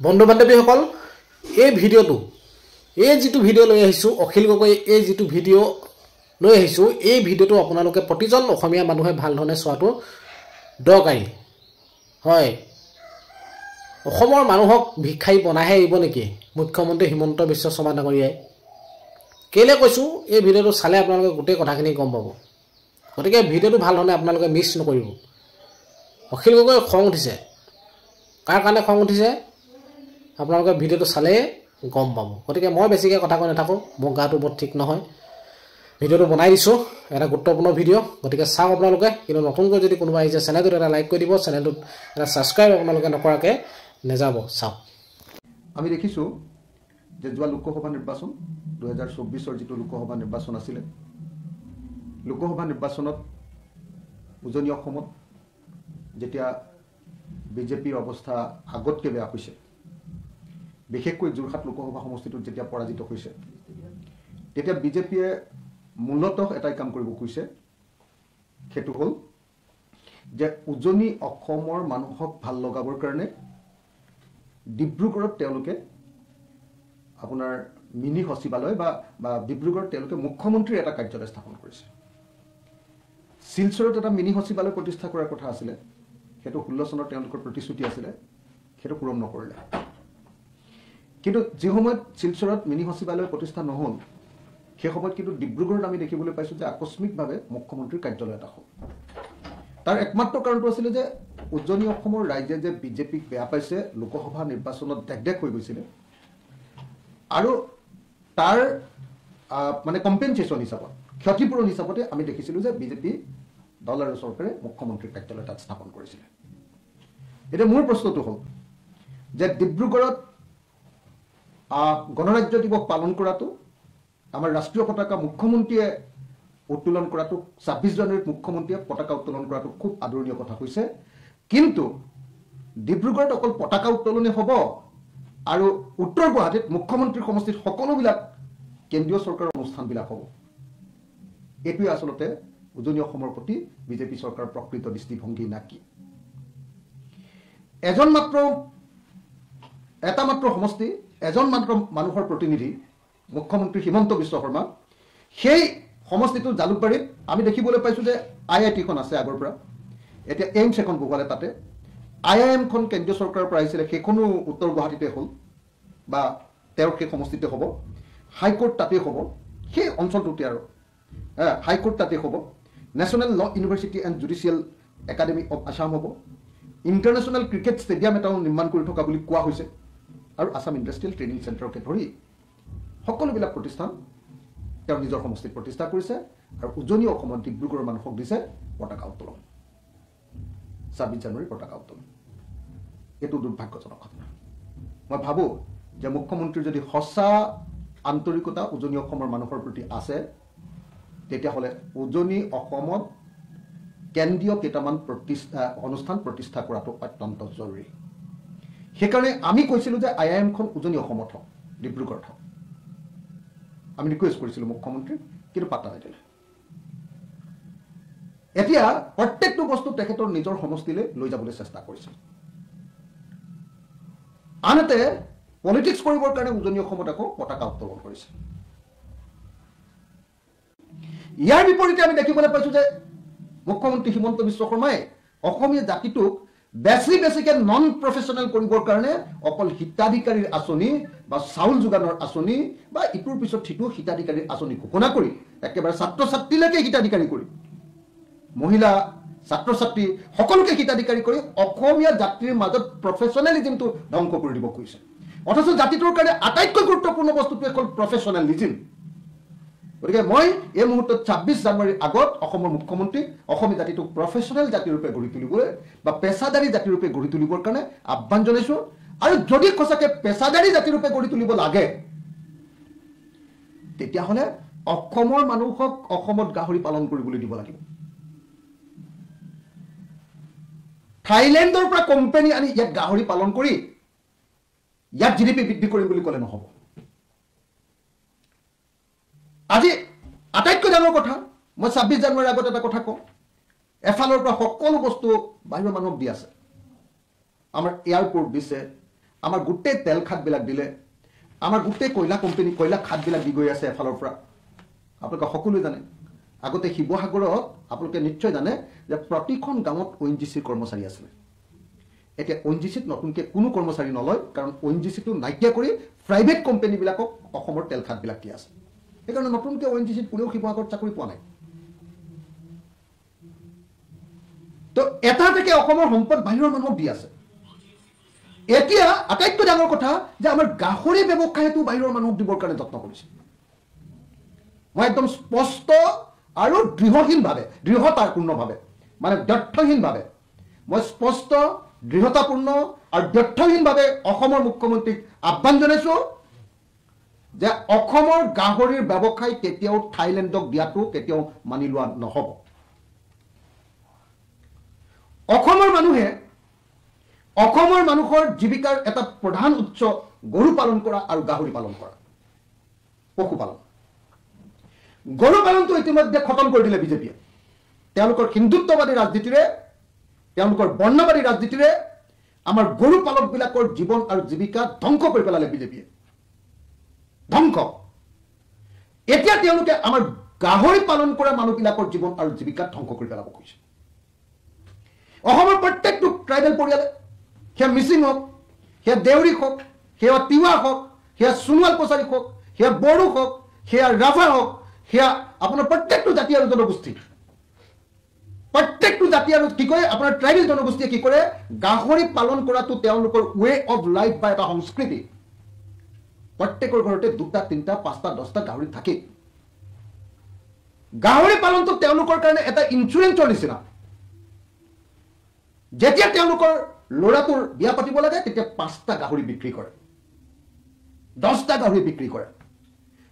বন্ধু বান্ধৱীসকল এই ভিডিঅ'টো এই যেটো ভিডিঅ' লৈ আহিছো অখিল গগৈ এই যেটো ভিডিঅ' লৈ আহিছো এই ভিডিঅ'টো আপোনালোকে প্ৰতিজন অসমীয়া মানুহে ভাল ধৰণে চোৱাটো দৰকাৰী হয় অসমৰ মানুহক ভিক্ষাৰী বনাহে আহিব নেকি মুখ্যমন্ত্ৰী হিমন্ত বিশ্ব শৰ্মা ডাঙৰীয়াই কেলে কৈছো এই ভিডিঅ'টো চালে আপোনালোকে গোটেই কথাখিনি গম পাব গতিকে ভিডিঅ'টো ভাল ধৰণে আপোনালোকে মিছ নকৰিব অখিল গগৈ খং উঠিছে কাৰ কাৰণে খং উঠিছে আপোনালোকে ভিডিঅ'টো চালে গম পাব গতিকে মই বেছিকৈ কথা কৈ নাথাকো মোৰ গাটো বৰ ঠিক নহয় ভিডিঅ'টো বনাই দিছো এটা গুৰুত্বপূৰ্ণ ভিডিঅ' গতিকে চাওক আপোনালোকে কিন্তু নতুনকৈ যদি কোনোবা আহিছে চেনেলটোত এটা লাইক কৰি দিব চেনেলটোত এটা সাবস্ক্ৰাইব আপোনালোকে নকৰাকৈ নেযাব চাওক আমি দেখিছো যে যোৱা লোকসভা নিৰ্বাচন 2024 যেটো লোকসভা নিৰ্বাচন আছিল লোকসভা নিৰ্বাচনত উজনি অসমত যেতিয়া বিজেপিৰ অৱস্থা আগতকৈ বেয়া হৈছে বিশেষকৈ যোৰহাট লোকসভা সমষ্টিটোত যেতিয়া পৰাজিত হৈছে তেতিয়া বিজেপিয়ে মূলতঃ এটাই কাম কৰিব কৈছে সেইটো হ'ল যে উজনি অসমৰ মানুহক ভাল লগাবৰ কাৰণে ডিব্ৰুগড়ত তেওঁলোকে আপোনাৰ মিনি সচিবালয় বা ডিব্ৰুগড়ত তেওঁলোকে মুখ্যমন্ত্ৰীৰ এটা কাৰ্যালয় স্থাপন কৰিছে শিলচৰত এটা মিনি সচিবালয় প্ৰতিষ্ঠা কৰাৰ কথা আছিল সেইটো 16 চনৰ তেওঁলোকৰ প্ৰতিশ্ৰুতি আছিল সেইটো পূৰণ নকৰিলে কিন্তু যে সময়ত শিলচৰত মিনি সচিবালয় প্ৰতিষ্ঠা নহল সেই সময়ত কিন্তু ডিব্ৰুগড়ত আমি দেখিবলৈ পাইছো যে আকস্মিকভাৱে মুখ্যমন্ত্ৰীৰ কাৰ্যালয় এটা হ'ল তাৰ একমাত্ৰ কাৰণটো আছিল যে উজনি অসমৰ ৰাজ্যে যে বিজেপিক বেয়া পাইছে লোকসভা নিৰ্বাচনত দেখদেখ হৈ গৈছিল আৰু তাৰ মানে কম্পেনসেশন হিচাপত ক্ষতিপূৰণ হিচাপতে আমি দেখিছিলো যে বিজেপি দল আৰু চৰকাৰে মুখ্যমন্ত্ৰীৰ কাৰ্যালয় তাত স্থাপন কৰিছিল এটা মোৰ প্ৰশ্নটো হ'ল যে ডিব্ৰুগড়ত গণৰাজ্য দিৱস পালন কৰাটো আমাৰ ৰাষ্ট্ৰীয় পতাকা মুখ্যমন্ত্ৰীয়ে উত্তোলন কৰাটো 26 জানুৱাৰীত মুখ্যমন্ত্ৰীয়ে পতাকা উত্তোলন কৰাটো খুব আদৰণীয় কথা হৈছে কিন্তু ডিব্ৰুগড়ত অকল পতাকা উত্তোলনে হ'ব আৰু উত্তৰ গুৱাহাটীত মুখ্যমন্ত্ৰীৰ সমষ্টিত সকলোবিলাক কেন্দ্ৰীয় চৰকাৰৰ অনুষ্ঠানবিলাক হ'ব এটোই আসলতে উজনি অসমৰ প্ৰতি বিজেপি চৰকাৰৰ প্ৰকৃত দৃষ্টিভংগী নাকি এটা মাত্ৰ সমষ্টি এজন মাত্ৰ মানুহৰ প্ৰতিনিধি মুখ্যমন্ত্ৰী হিমন্ত বিশ্ব শৰ্মা সেই সমষ্টিটো জালুকবাৰীত আমি দেখিবলৈ পাইছো যে আইআইটিখন আছে আগৰ পৰা এতিয়া এইমছ এখন বহুৱালে তাতে আইআইএমখন কেন্দ্ৰীয় চৰকাৰৰ পৰা আহিছিলে সেইখনো উত্তৰ গুৱাহাটীতে হ'ল বা তেওঁৰ সেই সমষ্টিতে হ'ব হাইকোৰ্ট তাতে হ'ব সেই অঞ্চলটোতে আৰু হাইকোৰ্ট তাতে হ'ব নেশ্যনেল ল university and judicial academy of Assam হ'ব ইণ্টাৰনেশ্যনেল ক্ৰিকেট ষ্টেডিয়াম এটাও নিৰ্মাণ কৰি থকা বুলি কোৱা হৈছে আৰু আছাম ইণ্ডাষ্ট্ৰিয়েল ট্ৰেইনিং চেণ্টাৰকে ধৰি সকলোবিলাক প্ৰতিষ্ঠান তেওঁ নিজৰ সমষ্টিত প্ৰতিষ্ঠা কৰিছে আৰু উজনি অসমত ডিব্ৰুগড়ৰ মানুহক দিছে পতাকা উত্তোলন 26 জানুৱাৰী পতাকা উত্তোলন এইটো দুৰ্ভাগ্যজনক ঘটনা মই ভাবোঁ যে মুখ্যমন্ত্ৰীৰ যদি সঁচা আন্তৰিকতা উজনি অসমৰ মানুহৰ প্ৰতি আছে তেতিয়াহ'লে উজনি অসমত কেন্দ্ৰীয় কেইটামান অনুষ্ঠান প্ৰতিষ্ঠা কৰাটো অত্যন্ত জৰুৰী সেইকাৰণে আমি কৈছিলোঁ যে আইআইএমখন উজনি অসমত হওক ডিব্ৰুগড়ত হওক আমি ৰিকুৱেষ্ট কৰিছিলোঁ মুখ্যমন্ত্ৰীক কিন্তু পাত্তা নিদিলে এতিয়া প্ৰত্যেকটো বস্তু তেখেতৰ নিজৰ সমষ্টিলৈ লৈ যাবলৈ চেষ্টা কৰিছে আনহাতে পলিটিক্স কৰিবৰ কাৰণে উজনি অসমত আকৌ পতাকা উত্তোলন কৰিছে ইয়াৰ বিপৰীতে আমি দেখিবলৈ পাইছো যে মুখ্যমন্ত্ৰী হিমন্ত বিশ্ব শৰ্মাই অসমীয়া জাতিটোক বেছিকে নন প্ৰফেচনেল কৰিবৰ কাৰণে অকল হিতাধিকাৰীৰ আঁচনি বা চাউল যোগানৰ আঁচনি বা ইটোৰ পিছত সিটো হিতাধিকাৰীৰ আঁচনি ঘোষণা কৰি একেবাৰে ছাত্ৰ ছাত্ৰীলৈকে হিতাধিকাৰী কৰি মহিলা ছাত্ৰ ছাত্ৰী সকলোকে হিতাধিকাৰী কৰি অসমীয়া জাতিৰ মাজত প্ৰফেচনেলিজমটো ধ্বংস কৰি দিব কৈছে অথচ জাতিটোৰ কাৰণে আটাইতকৈ গুৰুত্বপূৰ্ণ বস্তুটো হ'ল প্ৰফেচনেলিজম গতিকে মই এই মুহূৰ্তত 26 জানুৱাৰীৰ আগত অসমৰ মুখ্যমন্ত্ৰীক অসমীয়া জাতিটোক প্ৰফেচনেল জাতিৰূপে গঢ়ি তুলিবলৈ বা পেছাদাৰী জাতিৰূপে গঢ়ি তুলিবৰ কাৰণে আহ্বান জনাইছোঁ আৰু যদি সঁচাকৈ পেছাদাৰী জাতিৰূপে গঢ়ি তুলিব লাগে তেতিয়াহ'লে অসমৰ মানুহক অসমত গাহৰি পালন কৰিবলৈ দিব লাগিব থাইলেণ্ডৰ পৰা কোম্পানী আনি ইয়াত গাহৰি পালন কৰি ইয়াত জিডিপি বৃদ্ধি কৰিম বুলি ক'লে নহ'ব আজি আটাইতকৈ ডাঙৰ কথা মই 26 জানুৱাৰীৰ আগত এটা কথা কওঁ এফালৰ পৰা সকলো বস্তু বাহিৰৰ মানুহক দি আছে আমাৰ এয়াৰপোৰ্ট দিছে আমাৰ গোটেই তেল খাতবিলাক দিলে, আমাৰ গোটেই কয়লা কোম্পানী কয়লা খাতবিলাক দি গৈ আছে এফালৰ পৰা। আপোনালোকে সকলোৱে জানে আগতে শিৱসাগৰত আপোনালোকে নিশ্চয় জানে যে প্ৰতিখন গাঁৱত ONGCৰ কৰ্মচাৰী আছিলে। এতিয়া ONGCত নতুনকৈ কোনো কৰ্মচাৰী নলয়, কাৰণ ONGCটো নাইকিয়া কৰি প্ৰাইভেট কোম্পানীবিলাকক অসমৰ তেল খাতবিলাক দি আছে। সেইকাৰণে নতুনকৈ ONGCত কোনেও শিৱসাগৰত চাকৰি পোৱা নাই। তো এটা থেকে অসমৰ সম্পদ বাহিৰৰ মানুহক দি আছে। এতিয়া আটাইতকৈ ডাঙৰ কথা যে আমাৰ গাহৰি ব্যৱসায়টো বাহিৰৰ মানুহক দিবৰ কাৰণে যত্ন কৰিছে। মই একদম স্পষ্ট আৰু দৃঢ়তাপূৰ্ণভাৱে মানে দ্ব্যৰ্থহীনভাৱে মই স্পষ্ট দৃঢ়তাপূৰ্ণ আৰু দ্ব্যৰ্থহীনভাৱে অসমৰ মুখ্যমন্ত্ৰীক আহ্বান জনাইছোঁ যে অসমৰ গাহৰিৰ ব্যৱসায় কেতিয়াও থাইলেণ্ডক দিয়াটো কেতিয়াও মানি লোৱা নহ'ব। অসমৰ মানুহৰ জীৱিকাৰ এটা প্ৰধান উৎস গৰু পালন কৰা আৰু গাহৰি পালন কৰা, পশুপালন। গৰু পালনটো ইতিমধ্যে খতম কৰি দিলে বিজেপিয়ে। তেওঁলোকৰ হিন্দুত্ববাদী ৰাজনীতিৰে, তেওঁলোকৰ বৰ্ণবাদী ৰাজনীতিৰে আমাৰ গৰু পালকবিলাকৰ জীৱন আৰু জীৱিকা ধ্বংস কৰি পেলালে বিজেপিয়ে। ধ্বংস। এতিয়া তেওঁলোকে আমাৰ গাহৰি পালন কৰা মানুহবিলাকৰ জীৱন আৰু জীৱিকা ধ্বংস কৰি পেলাব খুজিছে। অসমৰ প্ৰত্যেকটো ট্ৰাইবেল পৰিয়ালে, সেয়া মিচিং হওক, সেয়া দেউৰী হওক, সেয়া তিৱা হওক, সেয়া সোণোৱাল কছাৰী হওক, সেয়া বড়ো হওক, সেয়া ৰাভা হওক, সেয়া আপোনাৰ প্ৰত্যেকটো জাতি আৰু জনগোষ্ঠী, প্ৰত্যেকটো জাতি আৰু কি কৰে আপোনাৰ ট্ৰাইবেল জনগোষ্ঠীয়ে কি কৰে, গাহৰি পালন কৰাটো তেওঁলোকৰ ৱে অফ লাইফ বা এটা সংস্কৃতি। প্ৰত্যেকৰ ঘৰতে 2টা 3টা 5টা 10টা গাহৰি থাকে। গাহৰি পালনটো তেওঁলোকৰ কাৰণে এটা ইঞ্চুৰেঞ্চৰ নিচিনা। যেতিয়া তেওঁলোকৰ ল'ৰাটোৰ বিয়া পাতিব লাগে তেতিয়া 5টা গাহৰি বিক্ৰী কৰে, 10টা গাহৰি বিক্ৰী কৰে।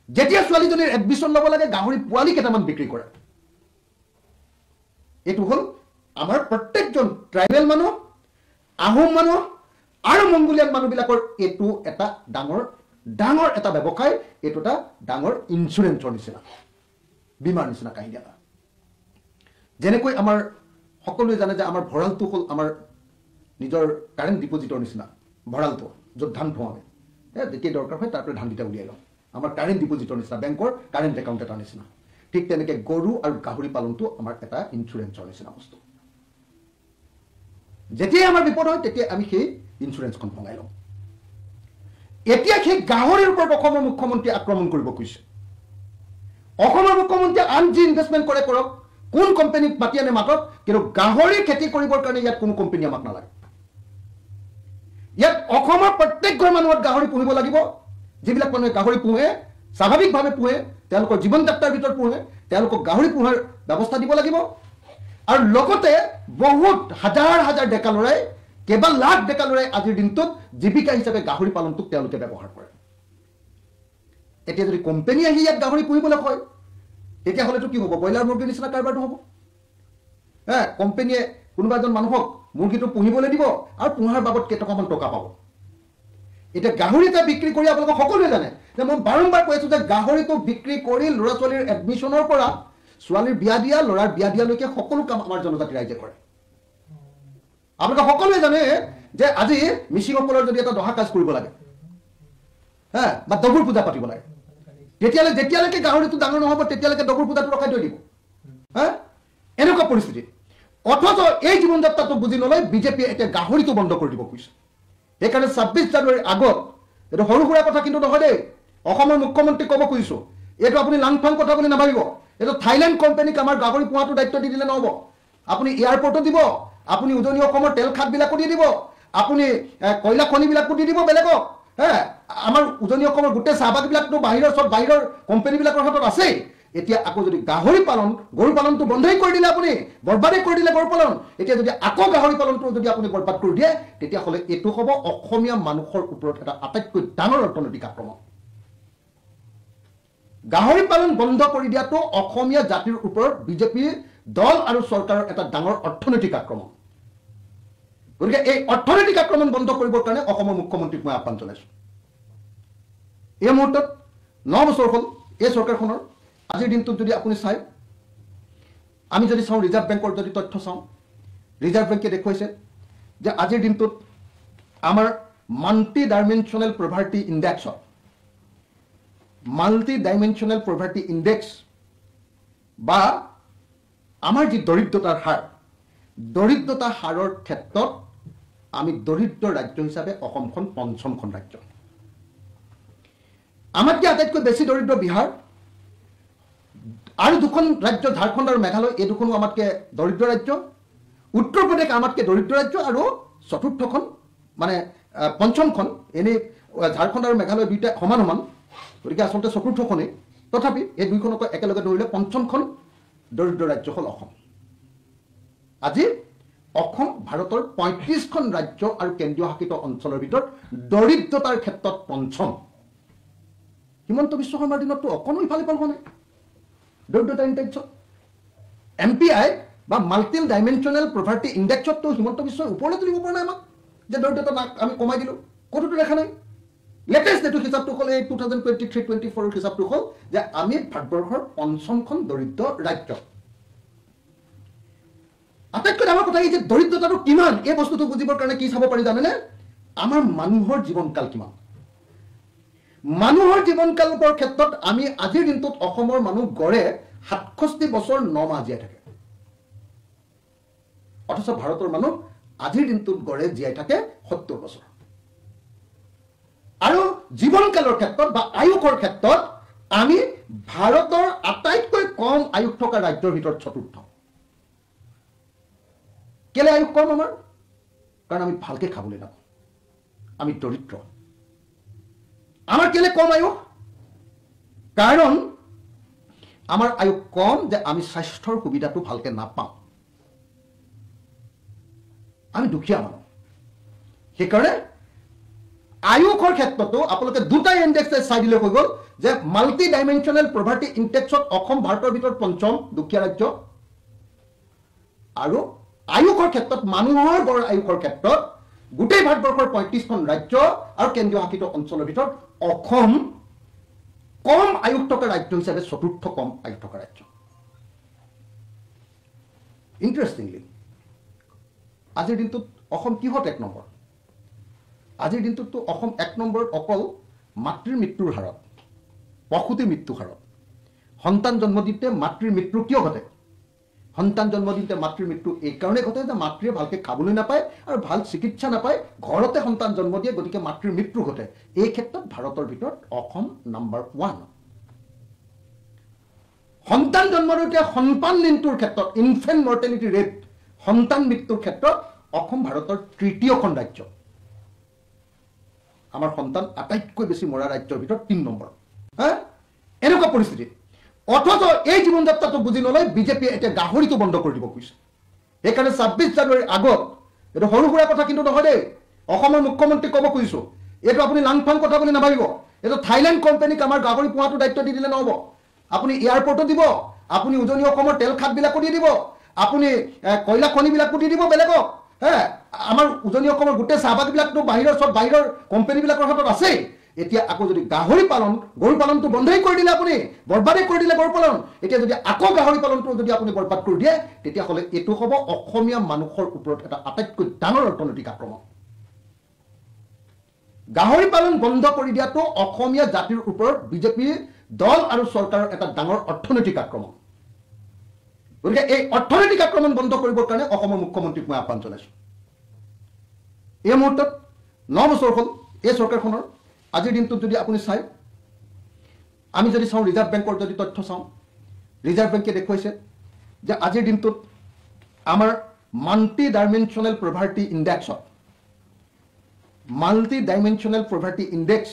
যেতিয়া ছোৱালীজনীৰ এডমিশ্যন ল'ব লাগে গাহৰি পোৱালি কেইটামান বিক্ৰী কৰে। এইটো হ'ল আমাৰ প্ৰত্যেকজন ট্ৰাইবেল মানুহ, আহোম মানুহ আৰু মংগোলিয়ান মানুহবিলাকৰ এইটো এটা ডাঙৰ এটা ব্যৱসায়। এইটো এটা ডাঙৰ ইঞ্চুৰেঞ্চৰ নিচিনা, বীমাৰ নিচিনা কাহিনী এটা। যেনেকৈ আমাৰ সকলোৱে জানে যে আমাৰ ভঁৰালটো হ'ল আমাৰ নিজৰ কাৰেণ্ট ডিপজিটৰ নিচিনা। ভঁৰালটো য'ত ধান থওঁ আমি, যেতিয়াই দৰকাৰ হয় তাৰ পৰা ধানকেইটা উলিয়াই লওঁ। আমাৰ কাৰেণ্ট ডিপজিটৰ নিচিনা, বেংকৰ কাৰেণ্ট একাউণ্ট এটাৰ নিচিনা। ঠিক তেনেকৈ গৰু আৰু গাহৰি পালনটো আমাৰ এটা ইঞ্চুৰেঞ্চৰ নিচিনা বস্তু। যেতিয়াই আমাৰ বিপদ হয় তেতিয়াই আমি সেই ইঞ্চুৰেঞ্চখন ভঙাই লওঁ। এতিয়া সেই গাহৰিৰ ওপৰত অসমৰ মুখ্যমন্ত্ৰীয়ে আক্ৰমণ কৰিব খুজিছে। অসমৰ মুখ্যমন্ত্ৰীয়ে আন যি ইনভেষ্টমেণ্ট কৰে কৰক, কোন কোম্পানীক মাতি আনে মাতক, কিন্তু গাহৰি খেতি কৰিবৰ কাৰণে ইয়াত কোনো কোম্পানী আমাক নালাগে। ইয়াত অসমৰ প্ৰত্যেক ঘৰ মানুহত গাহৰি পুহিব লাগিব। যিবিলাক মানুহে গাহৰি পোহে, স্বাভাৱিকভাৱে পোহে, তেওঁলোকৰ জীৱন যাত্ৰাৰ ভিতৰত পোহে, তেওঁলোকক গাহৰি পোহাৰ ব্যৱস্থা দিব লাগিব। আৰু লগতে বহুত হাজাৰ ডেকা ল'ৰাই, কেইবা লাখ ডেকা ল'ৰাই আজিৰ দিনটোত জীৱিকা হিচাপে গাহৰি পালনটোক তেওঁলোকে ব্যৱহাৰ কৰে। এতিয়া যদি কোম্পানী আহি ইয়াত গাহৰি পুহিবলৈ কয় তেতিয়াহ'লেতো কি হ'ব, ব্ৰইলাৰ মুৰ্গীৰ নিচিনা কাৰবাৰটো হ'ব। কোম্পানীয়ে কোনোবা এজন মানুহক মুৰ্গীটো পুহিবলৈ দিব আৰু পোহাৰ বাবদ কেইটকামান টকা পাব। এতিয়া গাহৰি এটা বিক্ৰী কৰি আপোনালোকে সকলোৱে জানে যে মই বাৰম্বাৰ কৈ আছো যে গাহৰিটো বিক্ৰী কৰি ল'ৰা ছোৱালীৰ এডমিশ্যনৰ পৰা ছোৱালীৰ বিয়া দিয়া, ল'ৰাৰ বিয়া দিয়ালৈকে সকলো কাম আমাৰ জনজাতি ৰাইজে কৰে। আপোনালোকে সকলোৱে জানে যে আজি মিচিংসকলৰ যদি এটা দহা কাজ কৰিব লাগে, বা ডবুৰ পূজা পাতিব লাগে, যেতিয়ালৈকে গাহৰিটো ডাঙৰ নহ'ব তেতিয়ালৈকে ডবুৰ পূজাটো ৰখাই থৈ দিব। এনেকুৱা পৰিস্থিতি। অথচ এই জীৱন যাত্ৰাটো বুজি নলয় বিজেপিয়ে এতিয়া গাহৰিটো বন্ধ কৰি দিব খুজিছে। সেইকাৰণে 26 জানুৱাৰীৰ আগত, এইটো সৰু সুৰা কথা কিন্তু নহয় দেই, অসমৰ মুখ্যমন্ত্ৰীক ক'ব খুজিছোঁ, এইটো আপুনি লাংফাং কথা বুলি নাভাবিব। এইটো থাইলেণ্ড কোম্পানীক আমাৰ গাহৰি পোহাটো দায়িত্ব দি দিলে নহ'ব। আপুনি এয়াৰপৰ্টো দিব, আপুনি উজনি অসমৰ তেল খাতবিলাকো দি দিব, আপুনি কয়লা খনিবিলাকো দি দিব বেলেগক। আমাৰ উজনি অসমৰ গোটেই চাহবাগবিলাকতো বাহিৰৰ কোম্পানীবিলাকৰ হাতত আছেই। এতিয়া আকৌ যদি গাহৰি পালন, গৰু পালনটো বন্ধই কৰি দিলে, আপুনি বৰবাদেই কৰি দিলে গৰু পালন। এতিয়া যদি আকৌ গাহৰি পালনটো যদি আপুনি বৰবাদ কৰি দিয়ে তেতিয়াহ'লে এইটো হ'ব অসমীয়া মানুহৰ ওপৰত এটা আটাইতকৈ ডাঙৰ অৰ্থনৈতিক আক্ৰমণ। গাহৰি পালন বন্ধ কৰি দিয়াটো অসমীয়া জাতিৰ ওপৰত বিজেপি দল আৰু চৰকাৰৰ এটা ডাঙৰ অৰ্থনৈতিক আক্ৰমণ। গতিকে এই অৰ্থনৈতিক আক্ৰমণ বন্ধ কৰিবৰ কাৰণে অসমৰ মুখ্যমন্ত্ৰীক মই আহ্বান জনাইছোঁ। এই মুহূৰ্তত 9 বছৰ হ'ল এই চৰকাৰখনৰ। আজিৰ দিনটোত যদি আপুনি চাই, আমি যদি চাওঁ ৰিজাৰ্ভ বেংকৰ যদি তথ্য চাওঁ, ৰিজাৰ্ভ বেংকে দেখুৱাইছে যে আজিৰ দিনটোত আমাৰ মাল্টি ডাইমেনশ্যনেল পভাৰ্টি ইণ্ডেক্সত মাল্টি ডাইমেনশ্যনেল পভাৰ্টি ইণ্ডেক্স বা আমাৰ যি দৰিদ্ৰতাৰ হাৰ দৰিদ্ৰতা হাৰৰ ক্ষেত্ৰত আমি দৰিদ্ৰ ৰাজ্য হিচাপে অসমখন পঞ্চমখন ৰাজ্য আমাতকৈ আটাইতকৈ বেছি দৰিদ্ৰ বিহাৰ আৰু দুখন ৰাজ্য ঝাৰখণ্ড আৰু মেঘালয় এই দুখনো আমাতকৈ দৰিদ্ৰ ৰাজ্য উত্তৰ প্ৰদেশ আমাতকৈ দৰিদ্ৰ ৰাজ্য আৰু চতুৰ্থখন মানে পঞ্চমখন এনেই ঝাৰখণ্ড আৰু মেঘালয় দুইটা সমান সমান গতিকে আচলতে চতুৰ্থখনেই তথাপি এই দুইখনক একেলগে ধৰিলে পঞ্চমখন দৰিদ্ৰ ৰাজ্য হ'ল অসম আজি অসম ভাৰতৰ ৩৫খন ৰাজ্য আৰু কেন্দ্ৰীয় শাসিত অঞ্চলৰ ভিতৰত দৰিদ্ৰতাৰ ক্ষেত্ৰত পঞ্চম হিমন্ত বিশ্ব শৰ্মাৰ দিনততো অকণো ইফালে পাব নাই দৰিদ্ৰতা ইণ্ডেক্সত MPI বা মাল্টি ডাইমেনশ্যনেল পভাৰ্টি ইণ্ডেক্সততো হিমন্ত বিশ্বই ওপৰলৈ তুলিব পৰা নাই আমাক যে দৰিদ্ৰতা আমি কমাই দিলোঁ ক'তোতো দেখা নাই লেটেষ্ট এইটো হিচাপটো হ'ল এই 2023-24 হিচাপটো হ'ল যে আমি ভাৰতবৰ্ষৰ পঞ্চমখন দৰিদ্ৰ ৰাজ্য আটাইতকৈ ডাঙৰ কথা এই যে দৰিদ্ৰতাটো কিমান এই বস্তুটো বুজিবৰ কাৰণে কি চাব পাৰি জানেনে আমাৰ মানুহৰ জীৱনকাল কিমান মানুহৰ জীৱনকালৰ ক্ষেত্ৰত আমি আজিৰ দিনটোত অসমৰ মানুহ গড়ে 67 বছৰ 9 মাহ জীয়াই থাকে অথচ ভাৰতৰ মানুহ আজিৰ দিনটোত গড়ে জীয়াই থাকে 70 বছৰ আৰু জীৱনকালৰ ক্ষেত্ৰত বা আয়ুসৰ ক্ষেত্ৰত আমি ভাৰতৰ আটাইতকৈ কম আয়ুস থকা ৰাজ্যৰ ভিতৰত চতুৰ্থ কেলে আয়ুস কম আমাৰ কাৰণ আমি ভালকে খাবলৈ নাপাওঁ আমি দৰিদ্ৰ আমাৰ কেলে কম আয়ুস কাৰণ আমাৰ আয়ুস কম যে আমি স্বাস্থ্যৰ সুবিধাটো ভালকে নাপাওঁ আমি দুখীয়া মানুহ সেইকাৰণে আয়ুসৰ ক্ষেত্ৰতো আপোনালোকে দুটা ইণ্ডেক্স চাই দিলে হৈ গ'ল যে মাল্টি ডাইমেনশ্যনেল পভাৰ্টি ইণ্ডেক্সত অসম ভাৰতৰ ভিতৰত পঞ্চম দুখীয়া ৰাজ্য আৰু আয়ুসৰ ক্ষেত্ৰত মানুহৰ গড় আয়ুসৰ ক্ষেত্ৰত গোটেই ভাৰতবৰ্ষৰ ৩৫খন ৰাজ্য আৰু কেন্দ্ৰীয় শাসিত অঞ্চলৰ ভিতৰত অসম কম আয়ুস থকা ৰাজ্য হিচাপে চতুৰ্থ কম আয়ুস থকা ৰাজ্য ইণ্টাৰেষ্টিংলি আজিৰ দিনটোত অসম কিহত 1 নম্বৰ আজিৰ দিনটোততো অসম 1 নম্বৰত অকল মাতৃৰ মৃত্যুৰ হাৰত প্ৰসূতি মৃত্যু হাৰত সন্তান জন্ম দিওঁতে মাতৃৰ মৃত্যু কিয় ঘটে সন্তান জন্ম দিওঁতে মাতৃৰ মৃত্যু এই কাৰণে ঘটে যে মাতৃয়ে ভালকে খাবলৈ নাপায় আৰু ভাল চিকিৎসা নাপায় ঘৰতে সন্তান জন্ম দিয়ে গতিকে মাতৃৰ মৃত্যু ঘটে এই ক্ষেত্ৰত ভাৰতৰ ভিতৰত অসম নম্বৰ 1 সন্তান জন্ম দিওঁতে সন্তান মৃত্যুৰ ক্ষেত্ৰত ইনফেন্ট মৰ্টেলিটি ৰেট সন্তান মৃত্যুৰ ক্ষেত্ৰত অসম ভাৰতৰ তৃতীয়খন ৰাজ্য আমাৰ সন্তান আটাইতকৈ বেছি মৰা ৰাজ্যৰ ভিতৰত 3 নম্বৰ এনেকুৱা পৰিস্থিতি অথচ এই জীৱন যাত্ৰাটো বুজি নলয় বিজেপিয়ে এতিয়া গাহৰিটো বন্ধ কৰি দিব কৈছে সেইকাৰণে 26 জানুৱাৰীৰ আগত এইটো সৰু সুৰা কথা কিন্তু নহয় দেই অসমৰ মুখ্যমন্ত্ৰী ক'ব কৈছো এইটো আপুনি লাংফাং কথা বুলি নাভাবিব এইটো থাইলেণ্ড কোম্পানীক আমাৰ গাহৰি পোহাটো দায়িত্ব দি দিলে নহ'ব আপুনি এয়াৰপৰ্টো দিব আপুনি উজনি অসমৰ তেল খাতবিলাকো দি দিব আপুনি কয়লা খনিবিলাকো দি দিব বেলেগক আমাৰ উজনি অসমৰ গোটেই চাহবাগবিলাকতো বাহিৰৰ সব বাহিৰৰ কোম্পানীবিলাকৰ হাতত আছে এতিয়া আকৌ যদি গাহৰি পালন গৰু পালনটো বন্ধই কৰি দিলে আপুনি বৰবাদে কৰি দিলে গৰু পালন এতিয়া যদি আকৌ গাহৰি পালনটো যদি আপুনি বৰবাদ কৰি দিয়ে তেতিয়াহ'লে এইটো হ'ব অসমীয়া মানুহৰ ওপৰত এটা আটাইতকৈ ডাঙৰ অৰ্থনৈতিক আক্ৰমণ গাহৰি পালন বন্ধ কৰি দিয়াটো অসমীয়া জাতিৰ ওপৰত বিজেপি দল আৰু চৰকাৰৰ এটা ডাঙৰ অৰ্থনৈতিক আক্ৰমণ গতিকে এই অৰ্থনৈতিক আক্ৰমণ বন্ধ কৰিবৰ কাৰণে অসমৰ মুখ্যমন্ত্ৰীক মই আহ্বান জনাইছো এই মুহূৰ্তত 9 বছৰ হ'ল এই চৰকাৰখনৰ আজিৰ দিনটোত যদি আপুনি চাই আমি যদি চাওঁ ৰিজাৰ্ভ বেংকৰ যদি তথ্য চাওঁ ৰিজাৰ্ভ বেংকে দেখুৱাইছে যে আজিৰ দিনটোত আমাৰ মাল্টি ডাইমেনশ্যনেল পভাৰ্টি ইণ্ডেক্সত মাল্টি ডাইমেনশ্যনেল পভাৰ্টি ইণ্ডেক্স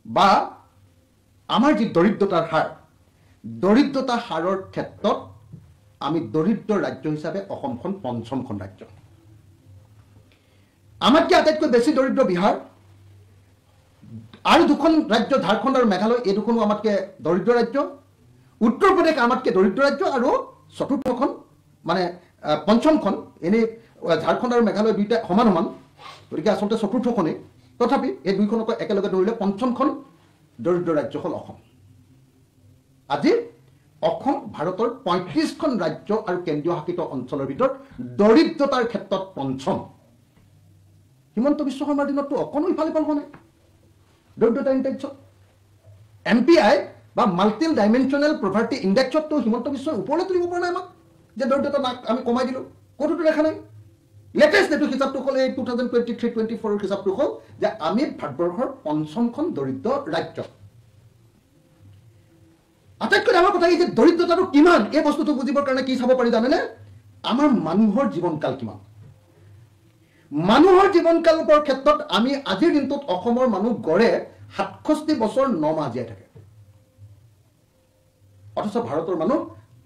বা আমাৰ যি দৰিদ্ৰতাৰ হাৰ দৰিদ্ৰতা হাৰৰ ক্ষেত্ৰত আমি দৰিদ্ৰ ৰাজ্য হিচাপে অসমখন পঞ্চমখন ৰাজ্য আমাতকৈ আটাইতকৈ বেছি দৰিদ্ৰ বিহাৰ আৰু দুখন ৰাজ্য ঝাৰখণ্ড আৰু মেঘালয় এই দুখনো আমাতকৈ দৰিদ্ৰ ৰাজ্য উত্তৰ প্ৰদেশ আমাতকৈ দৰিদ্ৰ ৰাজ্য আৰু চতুৰ্থখন মানে পঞ্চমখন এনেই ঝাৰখণ্ড আৰু মেঘালয় দুইটা সমান সমান গতিকে আচলতে চতুৰ্থখনেই তথাপি এই দুইখনক একেলগে ধৰিলে পঞ্চমখন দৰিদ্ৰ ৰাজ্য হ'ল অসম আজি অসম ভাৰতৰ ৩৫খন ৰাজ্য আৰু কেন্দ্ৰীয় শাসিত অঞ্চলৰ ভিতৰত দৰিদ্ৰতাৰ ক্ষেত্ৰত পঞ্চম হিমন্ত বিশ্ব শৰ্মাৰ দিনততো অকণো ইফালে পাল হোৱা নাই দৰিদ্ৰতা ইণ্ডেক্সত MPI বা মাল্টি ডাইমেনশ্যনেল প্ৰপাৰ্টি ইণ্ডেক্সততো হিমন্ত বিশ্বই ওপৰলৈ তুলিব পৰা নাই আমাক যে দৰিদ্ৰতা আমি কমাই দিলোঁ ক'তোতো দেখা নাই লেটেষ্ট এইটো হিচাপটো হ'ল এই 2023-24 হিচাপটো হ'ল যে আমি ভাৰতবৰ্ষৰ ৫খন দৰিদ্ৰ ৰাজ্য আটাইতকৈ ডাঙৰ কথা এই যে দৰিদ্ৰতাটো কিমান এই বস্তুটো বুজিবৰ কাৰণে কি চাব পাৰি জানেনে আমাৰ মানুহৰ জীৱনকাল কিমান মানুহৰ জীৱনকালৰ ক্ষেত্ৰত আমি আজিৰ দিনটোত অসমৰ মানুহ গড়ে ৬৭ বছৰ ৯ মাহ জীয়াই থাকে অথচ ভাৰতৰ মানুহ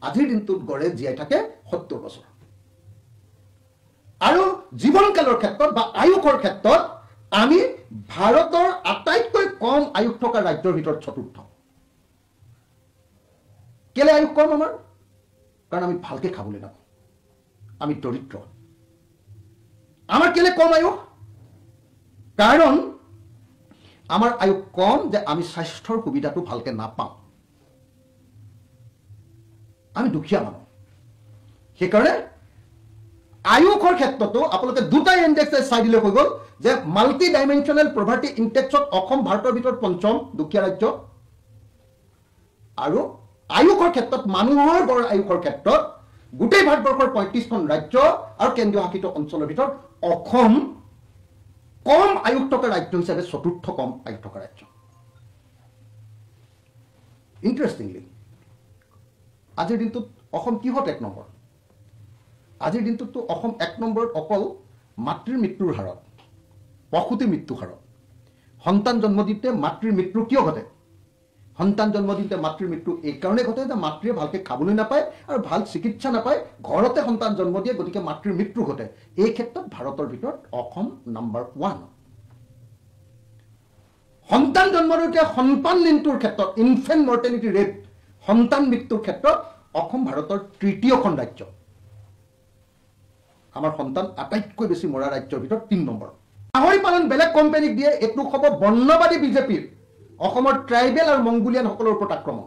আজিৰ দিনটোত গড়ে জীয়াই থাকে ৭০ বছৰ আৰু জীৱনকালৰ ক্ষেত্ৰত বা আয়ুসৰ ক্ষেত্ৰত আমি ভাৰতৰ আটাইতকৈ কম আয়ুস থকা ৰাজ্যৰ ভিতৰত চতুৰ্থ কেলে আয়ুস কম আমাৰ কাৰণ আমি ভালকে খাবলৈ নাপাওঁ আমি দৰিদ্ৰ আমাৰ কেলে কম আয়ুস কাৰণ আমাৰ আয়ুস কম যে আমি স্বাস্থ্যৰ সুবিধাটো ভালকে নাপাওঁ আমি দুখীয়া মানুহ সেইকাৰণে আয়ুসৰ ক্ষেত্ৰতো আপোনালোকে দুটা ইণ্ডেক্স চাই দিলে হৈ গ'ল যে মাল্টি ডাইমেনশ্যনেল প্ৰপাৰ্টি ইণ্ডেক্সত অসম ভাৰতৰ ভিতৰত পঞ্চম দুখীয়া ৰাজ্য আৰু আয়ুসৰ ক্ষেত্ৰত মানুহৰ গড় আয়ুসৰ ক্ষেত্ৰত গোটেই ভাৰতবৰ্ষৰ ৩৫খন ৰাজ্য আৰু কেন্দ্ৰীয় শাসিত অঞ্চলৰ ভিতৰত অসম কম আয়ুস থকা ৰাজ্য হিচাপে চতুৰ্থ কম আয়ুস থকা ৰাজ্য ইণ্টাৰেষ্টিংলি আজিৰ দিনটোত অসম কিহত ১ নম্বৰ আজিৰ দিনটোততো অসম ১ নম্বৰত অকল মাতৃৰ মৃত্যুৰ হাৰত প্ৰসূতিৰ মৃত্যুৰ হাৰত সন্তান জন্ম দিওঁতে মাতৃৰ মৃত্যু কিয় ঘটে সন্তান জন্ম দিওঁতে মাতৃৰ মৃত্যু এই কাৰণে ঘটে যে মাতৃয়ে ভালকে খাবলৈ নাপায় আৰু ভাল চিকিৎসা নাপায় ঘৰতে সন্তান জন্ম দিয়ে গতিকে মাতৃৰ মৃত্যু ঘটে এই ক্ষেত্ৰত ভাৰতৰ ভিতৰত অসম নম্বৰ 1 সন্তান জন্ম দিওঁতে সন্তান মৃত্যুৰ ক্ষেত্ৰত ইনফেন্ট মৰ্টেলিটি ৰেট সন্তান মৃত্যুৰ ক্ষেত্ৰত অসম ভাৰতৰ তৃতীয়খন ৰাজ্য আমাৰ সন্তান আটাইতকৈ বেছি মৰা ৰাজ্যৰ ভিতৰত ৩ নম্বৰ গাহৰি পালন বেলেগ কোম্পানীক দিয়ে এইটো হ'ব বৰ্ণবাদী বিজেপিৰ অসমৰ ট্ৰাইবেল আৰু মংগোলিয়ান সকলৰ ওপৰত আক্ৰমণ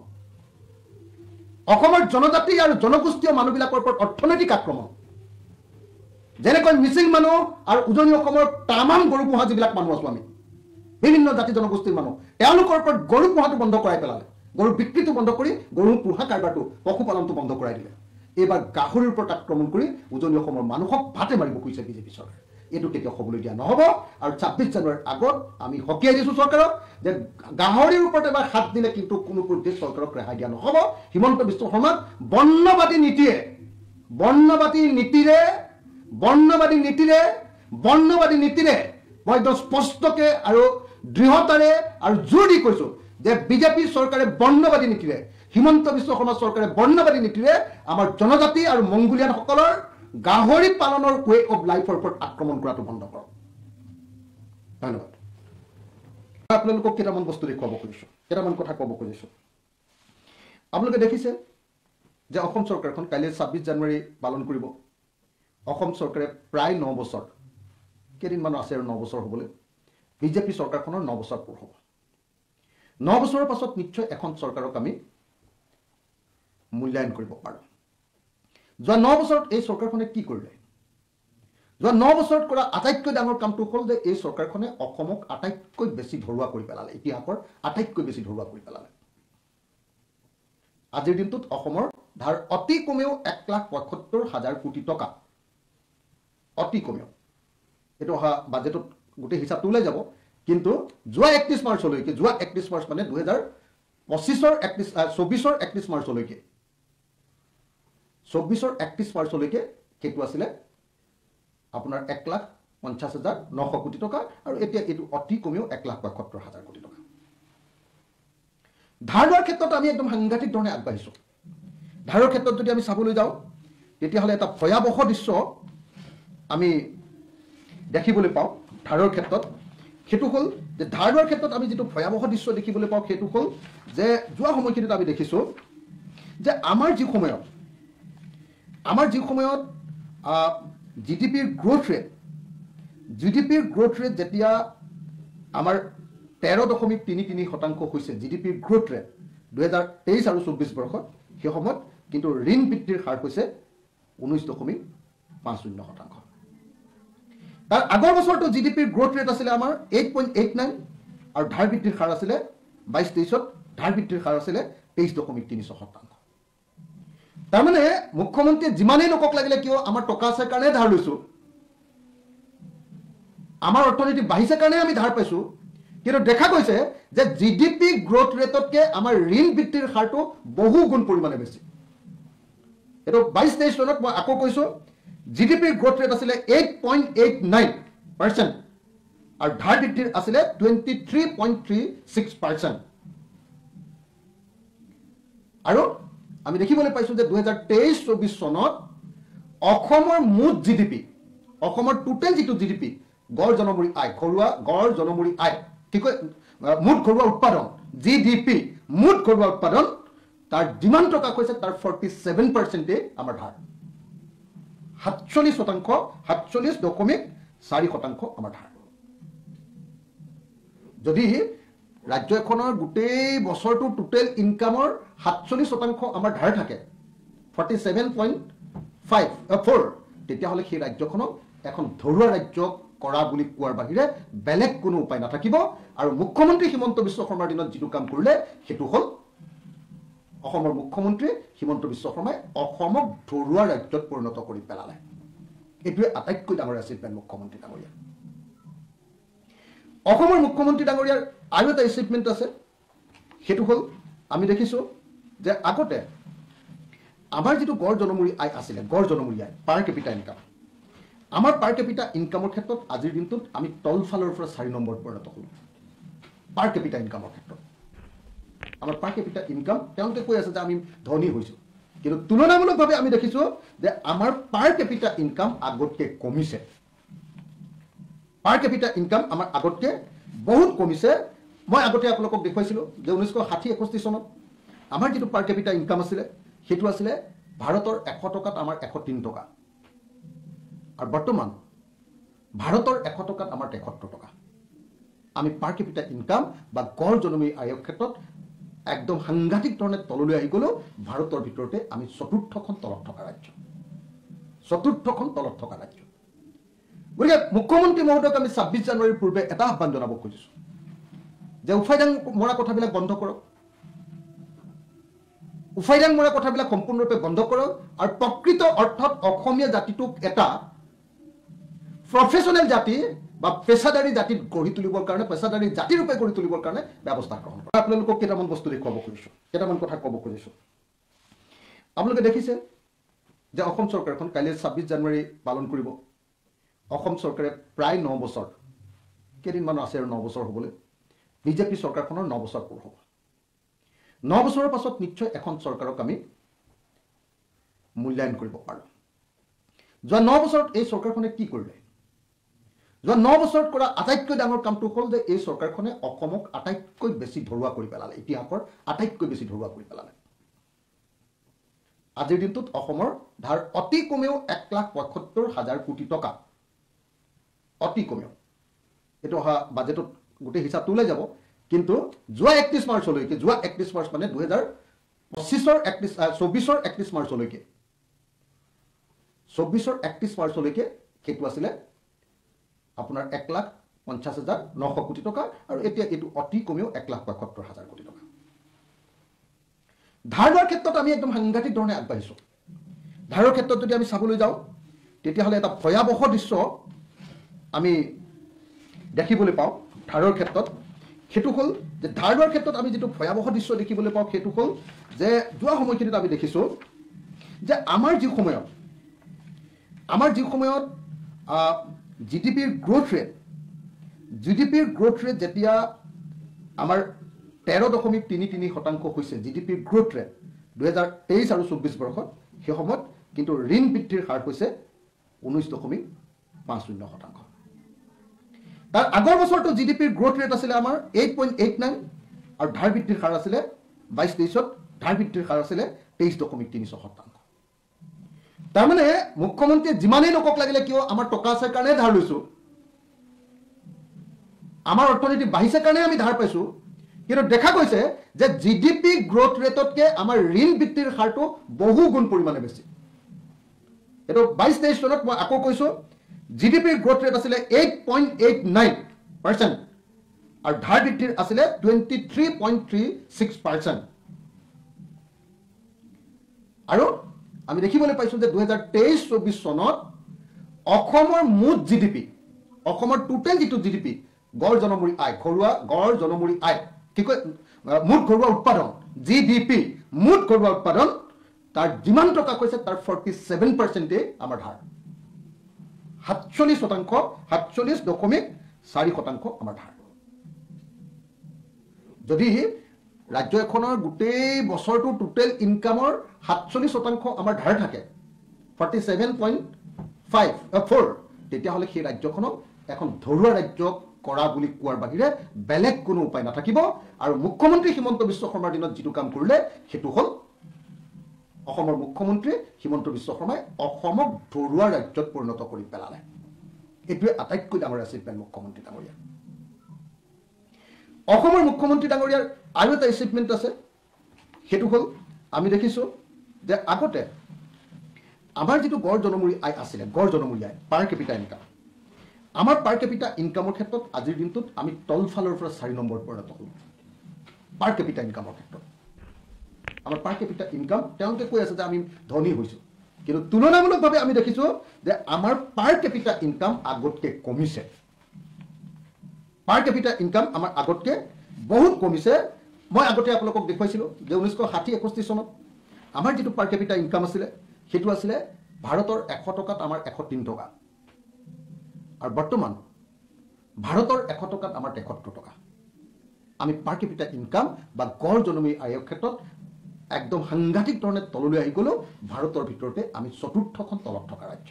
অসমৰ জনজাতি আৰু জনগোষ্ঠীয় মানুহবিলাকৰ ওপৰত অৰ্থনৈতিক আক্ৰমণ যেনেকৈ মিচিং মানুহ আৰু উজনি অসমৰ তামাম গৰু পোহা যিবিলাক মানুহ আছো আমি বিভিন্ন জাতি জনগোষ্ঠীৰ মানুহ তেওঁলোকৰ ওপৰত গৰু পোহাটো বন্ধ কৰাই পেলালে গৰু বিক্ৰীটো বন্ধ কৰি গৰু পোহা কাৰবাৰটো পশুপালনটো বন্ধ কৰাই দিলে এইবাৰ গাহৰিৰ ওপৰত আক্ৰমণ কৰি উজনি অসমৰ মানুহক ভাতে মাৰিব খুজিছে বিজেপি চৰকাৰে এইটো কেতিয়াও হ'বলৈ দিয়া নহ'ব আৰু ২৬ জানুৱাৰীৰ আগত আমি সকীয়াই দিছোঁ চৰকাৰক যে গাহৰিৰ ওপৰত এবাৰ হাত দিলে কিন্তু কোনো প্ৰদেশ চৰকাৰক ৰেহাই দিয়া নহ'ব হিমন্ত বিশ্ব শৰ্মাক বৰ্ণবাদী নীতিৰে মই একদম স্পষ্টকে আৰু দৃঢ়তাৰে আৰু জোৰ দি কৈছোঁ যে বিজেপি চৰকাৰে বৰ্ণবাদী নীতিৰে হিমন্ত বিশ্ব শৰ্মা চৰকাৰে বৰ্ণবাদী নীতিৰে আমাৰ জনজাতি আৰু মংগোলিয়ানসকলৰ গাহৰি পালনৰ ৱে অফ লাইফৰ ওপৰত আক্ৰমণ কৰাটো বন্ধ কৰক ধন্যবাদ আপোনালোকক কেইটামান বস্তু দেখুৱাব খুজিছোঁ কেইটামান কথা ক'ব খুজিছোঁ আপোনালোকে দেখিছে যে অসম চৰকাৰখন কাইলৈ ২৬ জানুৱাৰী পালন কৰিব অসম চৰকাৰে প্ৰায় ৯ বছৰ কেইদিনমান আছে আৰু ৯ বছৰ হ'বলৈ বিজেপি চৰকাৰখনৰ ৯ বছৰ পূৰ হ'ব ৯ বছৰৰ পাছত নিশ্চয় এখন চৰকাৰক আমি মূল্যায়ন কৰিব পাৰোঁ যোৱা ৯ বছৰত এই চৰকাৰখনে কি কৰিলে যোৱা ৯ বছৰত কৰা আটাইতকৈ ডাঙৰ কামটো হ'ল যে এই চৰকাৰখনে অসমক আটাইতকৈ বেছি ধৰুৱা কৰি পেলালে ইতিহাসৰ আটাইতকৈ বেছি ধৰুৱা কৰি পেলালে আজিৰ দিনটোত অসমৰ ধাৰ অতি কমেও ১,৭৫,০০০ কোটি টকা অতি কমেও এইটো অহা বাজেটত গোটেই হিচাপটো ওলাই যাব কিন্তু যোৱা ৩১ মাৰ্চলৈকে যোৱা ৩১ মাৰ্চ মানে ২০২৪ৰ ৩১ মাৰ্চলৈকে ২৪ৰ ৩১ মাৰ্চলৈকে সেইটো আছিলে আপোনাৰ ১,৫০,৯০০ কোটি টকা আৰু এতিয়া এইটো অতি কমেও ১,৭৫,০০০ কোটি টকা ধাৰ লোৱাৰ ক্ষেত্ৰত আমি একদম সাংঘাতিক ধৰণে আগবাঢ়িছোঁ ধাৰৰ ক্ষেত্ৰত যদি আমি চাবলৈ যাওঁ তেতিয়াহ'লে এটা ভয়াৱহ দৃশ্য আমি দেখিবলৈ পাওঁ ধাৰৰ ক্ষেত্ৰত সেইটো হ'ল যে ধাৰ লোৱাৰ ক্ষেত্ৰত আমি যিটো ভয়াৱহ দৃশ্য দেখিবলৈ পাওঁ সেইটো হ'ল যে যোৱা সময়খিনিত আমি দেখিছোঁ যে আমাৰ যি সময়ত জিডিপিৰ গ্ৰোথ ৰেট যেতিয়া আমাৰ 13.33% হৈছে জিডিপিৰ গ্ৰোথ ৰেট 2023 আৰু 24 বৰ্ষত সেই সময়ত কিন্তু ঋণ বৃদ্ধিৰ হাৰ হৈছে 19.50%। তাৰ আগৰ বছৰটো জিডিপিৰ গ্ৰোথ ৰেট আছিলে আমাৰ 8.89 আৰু ধাৰ বৃদ্ধিৰ হাৰ আছিলে 22-23ত ধাৰ বৃদ্ধিৰ হাৰ আছিলে 23.3%। তাৰমানে মুখ্যমন্ত্ৰীয়ে যিমানেই নকক লাগিলে কিয় আমাৰ টকা আছে কাৰণে ধাৰ লৈছো, আমাৰ অৰ্থনীতি বাঢ়িছে কাৰণে আমি ধাৰ পাইছো, কিন্তু দেখা গৈছে যে জিডিপি গ্ৰোথ ৰেটতকে আমাৰ ঋণ বৃদ্ধিৰ হাৰটো বহু গুণ পৰিমাণে বেছি। এইটো 22-23 চনত মই আকৌ কৈছো জিডিপিৰ গ্ৰোথ ৰেট আছিলে 8.89% আৰু ধাৰ বৃদ্ধিৰ আছিলে 23.36%। আৰু আমি দেখিবলৈ পাইছো যে 2023-24 চনত অসমৰ মুঠ জিডিপি, অসমৰ টোটেল যিটো জিডিপি গড় জনমূৰি আয়, ঘৰুৱা গড় জনমূৰি আয়, কি কয় মুঠ ঘৰুৱা উৎপাদন জিডিপি, মুঠ ঘৰুৱা উৎপাদন তাৰ যিমান টকা কৈছে তাৰ 47% আমাৰ ধাৰ, 47.4% আমাৰ ধাৰ। যদি ৰাজ্য এখনৰ গোটেই বছৰটো টোটেল ইনকামৰ 47% আমাৰ ধাৰ থাকে, 47.4, তেতিয়াহ'লে সেই ৰাজ্যখনক এখন ধৰুৱা ৰাজ্য কৰা বুলি কোৱাৰ বাহিৰে বেলেগ কোনো উপায় নাথাকিব। আৰু মুখ্যমন্ত্ৰী হিমন্ত বিশ্ব শৰ্মাৰ দিনত যিটো কাম কৰিলে সেইটো হ'ল অসমৰ মুখ্যমন্ত্ৰী হিমন্ত বিশ্ব শৰ্মাই অসমক ধৰুৱা ৰাজ্যত পৰিণত কৰি পেলালে। এইটোৱে আটাইতকৈ ডাঙৰ এচিভমেণ্ট মুখ্যমন্ত্ৰী ডাঙৰীয়া। অসমৰ মুখ্যমন্ত্ৰী ডাঙৰীয়াৰ আৰু এটা এচিভমেণ্ট আছে, সেইটো হ'ল আমি দেখিছোঁ যে আগতে আমাৰ যিটো গড় জনমূৰি আয় আছিলে, গড় জনমূৰি আয় পাৰ কেপিটা ইনকাম, আমাৰ পাৰ কেপিটা ইনকামৰ ক্ষেত্ৰত আজিৰ দিনটোত আমি তলফালৰ পৰা 4 নম্বৰত পৰিণত হ'লোঁ। পাৰ কেপিটা ইনকামৰ ক্ষেত্ৰত আমাৰ পাৰ কেপিটা ইনকাম তেওঁলোকে কৈ আছে যে আমি ধনী হৈছোঁ, কিন্তু তুলনামূলকভাৱে আমি দেখিছোঁ যে আমাৰ পাৰ কেপিটা ইনকাম আগতকৈ কমিছে। পাৰ কেপিটা ইনকাম আমাৰ আগতকৈ বহুত কমিছে। মই আগতে আপোনালোকক দেখুৱাইছিলোঁ যে 1960-61 চনত আমাৰ যিটো পাৰ কেপিটা ইনকাম আছিলে সেইটো আছিলে ভাৰতৰ 100 টকাত আমাৰ 103 টকা, আৰু বৰ্তমান ভাৰতৰ 100 টকাত আমাৰ 73 টকা। আমি পাৰ কেপিটা ইনকাম বা গড় জনমূৰি আয়ৰ ক্ষেত্ৰত একদম সাংঘাতিক ধৰণে তললৈ আহি গ'লো। ভাৰতৰ ভিতৰতে আমি চতুৰ্থখন তলত থকা ৰাজ্য, চতুৰ্থখন তলত থকা ৰাজ্য। গতিকে মুখ্যমন্ত্ৰী মহোদয়ক আমি 26 জানুৱাৰীৰ পূৰ্বে এটা আহ্বান জনাব খুজিছোঁ যে উফাইদাং মৰা কথাবিলাক বন্ধ কৰক, উফাইদাং মৰা কথাবিলাক সম্পূৰ্ণৰূপে বন্ধ কৰক, আৰু প্ৰকৃত অৰ্থত অসমীয়া জাতিটোক এটা প্ৰফেচনেল জাতি বা পেছাদাৰী জাতিত গঢ়ি তুলিবৰ কাৰণে, পেছাদাৰী জাতিৰূপে গঢ়ি তুলিবৰ কাৰণে ব্যৱস্থা গ্ৰহণ কৰক। আপোনালোকক কেইটামান বস্তু দেখুৱাব খুজিছোঁ, কেইটামান কথা ক'ব খুজিছোঁ। আপোনালোকে দেখিছে যে অসম চৰকাৰখন কাইলৈ 26 জানুৱাৰী পালন কৰিব। অসম চৰকাৰে প্ৰায় 9 বছৰ, কেইদিনমান আছে আৰু 9 বছৰ হ'বলৈ, বিজেপি চৰকাৰখনৰ 9 বছৰ পূৰ হ'ব। 9 বছৰৰ পাছত নিশ্চয় এখন চৰকাৰক আমি মূল্যায়ন কৰিব পাৰোঁ। যোৱা 9 বছৰত এই চৰকাৰখনে কি কৰিলে? যোৱা 9 বছৰত কৰা আটাইতকৈ ডাঙৰ কামটো হ'ল যে এই চৰকাৰখনে অসমক আটাইতকৈ বেছি ধৰুৱা কৰি পেলালে, ইতিহাসৰ আটাইতকৈ বেছি ধৰুৱা কৰি পেলালে। আজিৰ দিনটোত অসমৰ ধাৰ অতি কমেও 1,75,000 কোটি টকা, অতি কমেও। এইটো অহা বাজেটত গোটেই হিচাপটো ওলাই যাব, কিন্তু যোৱা 31 মাৰ্চলৈকে, যোৱা 31 মাৰ্চ মানে 2024-ৰ 31 মাৰ্চলৈকে, 24-ৰ 31 মাৰ্চলৈকে সেইটো আছিলে আপোনাৰ 1,50,900 কোটি টকা, আৰু এতিয়া এইটো অতি কমেও 1,75,000 কোটি টকা। ধাৰ লোৱাৰ ক্ষেত্ৰত আমি একদম সাংঘাতিক ধৰণে আগবাঢ়িছোঁ। ধাৰৰ ক্ষেত্ৰত যদি আমি চাবলৈ যাওঁ তেতিয়াহ'লে এটা ভয়াৱহ দৃশ্য আমি দেখিবলৈ পাওঁ ধাৰৰ ক্ষেত্ৰত। সেইটো হ'ল যে ধাৰ লোৱাৰ ক্ষেত্ৰত আমি যিটো ভয়াৱহ দৃশ্য দেখিবলৈ পাওঁ সেইটো হ'ল যে যোৱা সময়খিনিত আমি দেখিছোঁ যে আমাৰ যি সময়ত জিডিপিৰ গ্ৰোথ ৰেট যেতিয়া আমাৰ 13.33% হৈছে জিডিপিৰ গ্ৰোথ ৰেট 2023 আৰু 24 বৰ্ষত, সেই সময়ত কিন্তু ঋণ বৃদ্ধিৰ হাৰ হৈছে 19.50%। তাৰ আগৰ বছৰটো জিডিপিৰ গ্ৰোথ ৰেট আছিলে আমাৰ 8.89 আৰু ধাৰ বৃদ্ধিৰ হাৰ আছিলে 22-23ত ধাৰ বৃদ্ধিৰ হাৰ আছিলে 23.3%। তাৰমানে মুখ্যমন্ত্ৰীয়ে যিমানেই নকক লাগিলে কিয় আমাৰ টকা আছে কাৰণে ধাৰ লৈছোঁ, আমাৰ অৰ্থনীতি বাঢ়িছে কাৰণে আমি ধাৰ পাইছোঁ, কিন্তু দেখা গৈছে যে জিডিপি গ্ৰোথ ৰেটতকে আমাৰ ঋণ বৃদ্ধিৰ হাৰটো বহু গুণ পৰিমাণে বেছি। এইটো 22-23 চনত মই আকৌ কৈছোঁ জিডিপিৰ গ্ৰোথ ৰেট আছিলে 8.89% আৰু ধাৰ বৃদ্ধিৰ আছিলে 23.36%। আৰু আমি দেখিবলৈ পাইছোঁ যে 2023-24 চনত অসমৰ মুঠ জিডিপি, অসমৰ টোটেল যিটো জিডিপি, গড় জনমূৰি আয়, গড় জনমূৰি আয়, কি কয় মুঠ ঘৰুৱা উৎপাদন, জিডিপি, মুঠ ঘৰুৱা উৎপাদন, তাৰ যিমান টকা কৈছে তাৰ 47% আমাৰ ধাৰ। 47.4% আমাৰ ধাৰ। যদি ৰাজ্য এখনৰ গোটেই বছৰটো টোটেল ইনকামৰ 47% আমাৰ ধাৰ থাকে, 47.4, তেতিয়াহ'লে সেই ৰাজ্যখনক এখন ধৰুৱা ৰাজ্য কৰা বুলি কোৱাৰ বাহিৰে বেলেগ কোনো উপায় নাথাকিব। আৰু মুখ্যমন্ত্ৰী হিমন্ত বিশ্ব শৰ্মাৰ দিনত যিটো কাম কৰিলে সেইটো হ'ল, অসমৰ মুখ্যমন্ত্ৰী হিমন্ত বিশ্ব শৰ্মাই অসমক ধৰুৱা ৰাজ্যত পৰিণত কৰি পেলালে। এইটোৱে আটাইতকৈ ডাঙৰ এচিভমেণ্ট মুখ্যমন্ত্ৰী ডাঙৰীয়া। অসমৰ মুখ্যমন্ত্ৰী ডাঙৰীয়াৰ আৰু এটা এচিভমেণ্ট আছে, সেইটো হ'ল আমি দেখিছোঁ যে আগতে আমাৰ যিটো গড় জনমূৰি আয় আছিলে, গড় জনমূৰি আয়, পাৰ কেপিটা ইনকাম, আমাৰ পাৰ কেপিটা ইনকামৰ ক্ষেত্ৰত আজিৰ দিনটোত আমি তলফালৰ পৰা 4 নম্বৰত পৰিণত হ'লোঁ। পাৰ কেপিটা ইনকামৰ ক্ষেত্ৰত আমাৰ পাৰ কেপিটা ইনকাম, তেওঁলোকে কৈ আছে যে আমি ধনী হৈছোঁ, কিন্তু তুলনামূলকভাৱে আমি দেখিছোঁ যে আমাৰ পাৰ কেপিটা ইনকাম আগতকৈ কমিছে। পাৰ কেপিটা ইনকাম আমাৰ আগতকৈ বহুত কমিছে। মই আগতে আপোনালোকক দেখুৱাইছিলোঁ যে 1960-61 চনত আমাৰ যিটো পাৰ কেপিটা ইনকাম আছিলে সেইটো আছিলে ভাৰতৰ 100 টকাত আমাৰ 103 টকা, আৰু বৰ্তমান ভাৰতৰ 100 টকাত আমাৰ 73 টকা। আমি পাৰ কেপিটা ইনকাম বা গড় জনমূৰি আয়ৰ ক্ষেত্ৰত একদম সাংঘাতিক ধৰণে তললৈ আহি গ'লো। ভাৰতৰ ভিতৰতে আমি চতুৰ্থখন তলত থকা ৰাজ্য,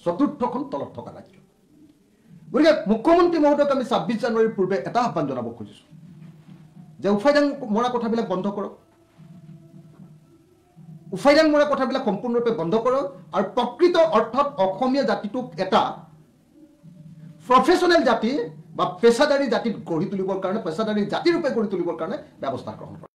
চতুৰ্থখন তলত থকা ৰাজ্য। গতিকে মুখ্যমন্ত্ৰী মহোদয়ক আমি 26 জানুৱাৰীৰ পূৰ্বে এটা আহ্বান জনাব খুজিছোঁ যে উফাইদাং মৰা কথাবিলাক বন্ধ কৰক, উফাইদাং মৰা কথাবিলাক সম্পূৰ্ণৰূপে বন্ধ কৰক, আৰু প্ৰকৃত অৰ্থত অসমীয়া জাতিটোক এটা প্ৰফেশ্যনেল জাতি বা পেছাদাৰী জাতিত গঢ়ি তুলিবৰ কাৰণে, পেছাদাৰী জাতিৰূপে গঢ়ি তুলিবৰ কাৰণে ব্যৱস্থা গ্ৰহণ কৰক।